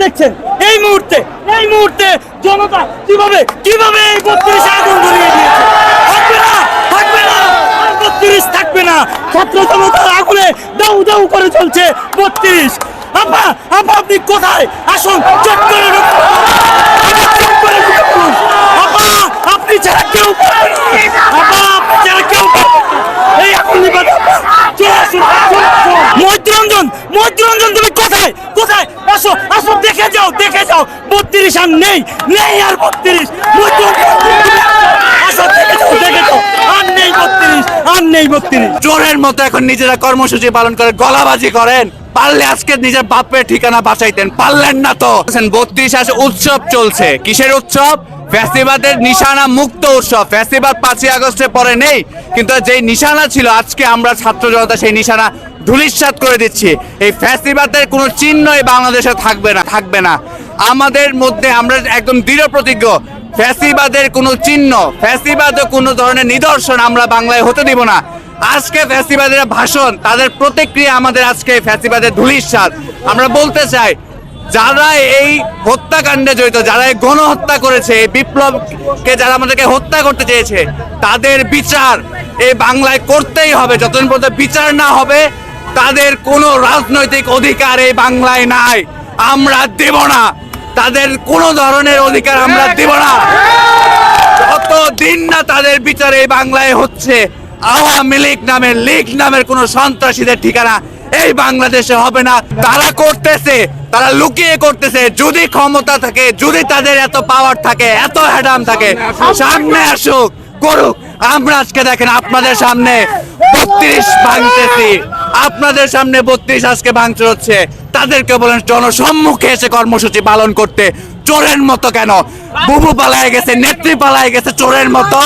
দেখছেন এই মুহূর্তে জনতা কিভাবে কিভাবে এই 32 আগুন ধরিয়ে দিয়েছে। থাকবে না আর 32 থাকবে না। ছাত্র জনতার আগুনে দাউ দাউ করে চলছে 32। আপা আপনি কোথায়? আসুন চট করে ঢুকুন। আপা আপনি ছাড়া কেউ পারবে না। আপা আপনি ছাড়া কেউ পারবে না। এই আগুন নিভাতে চলে আসুন। মহিউদ্দিন তুমি কোথায়? আসো দেখে যাও 32 আর নেই আর 32। আসো দেখে যাও আর নেই 32। চোরের মতো এখন নিজেরা কর্মসূচি পালন করে গলাবাজি করেন। পারলে আজকে নিজের বাপের ঠিকানা বাঁচাইতেন, পারলেন না তো। 32 আসে উৎসব চলছে। কিসের উৎসব? ফ্যাসিবাদের নিশানা মুক্ত উৎসব। ফ্যাসিবাদ 5ই আগস্টের পরে নেই, কিন্তু যেই নিশানা ছিল আজকে আমরা ছাত্র জনতা সেই নিশানা ধূলিসাৎ করে দিচ্ছি। এই ফ্যাসিবাদের কোনো চিহ্নই বাংলাদেশে থাকবে না। আমাদের মধ্যে আমরা একদম দৃঢ় প্রতিজ্ঞ, ফ্যাসিবাদের কোনো চিহ্ন, ফ্যাসিবাদের কোনো ধরনের নিদর্শন আমরা বাংলায় হতে দিব না। আজকে ফ্যাসিবাদের ভাষণ, তাদের প্রতিক্রিয়া আমাদের আজকে ফ্যাসিবাদের ধূলিসাৎ। আমরা বলতে চাই, যারা এই হত্যাকাণ্ডে জড়িত, যারা এই গণহত্যা করেছে, এই বিপ্লবকে যারা আমাদেরকে হত্যা করতে চেয়েছে, তাদের বিচার এই বাংলায় করতেই হবে। যতদিন পর্যন্ত বিচার না হবে তাদের কোনো রাজনৈতিক অধিকার এই বাংলায় নাই। আমরা দেব না, তাদের কোনো ধরনের অধিকার আমরা দেব না। যতদিন না তাদের বিচার এই বাংলায় হচ্ছে, আওয়ামী লীগ নামের কোন সন্ত্রাসীদের ঠিকানা এই বাংলাদেশে হবে না। তারা করতেছে, তারা লুকিয়ে করতেছে। যদি ক্ষমতা থাকে, যদি তাদের এত পাওয়ার থাকে, এত হ্যাডাম থাকে, সামনে আসুক, করুক। আমরা আজকে দেখেন আপনাদের সামনে 32 ভাঙতেছি, আপনাদের সামনে 32 আজকে ভাঙচুর হচ্ছে। তাদেরকে বলেন জনসম্মুখে এসে কর্মসূচি পালন করতে। চোরের মতো কেন? বুবু পালায় গেছে, নেত্রী পালায় গেছে চোরের মতো।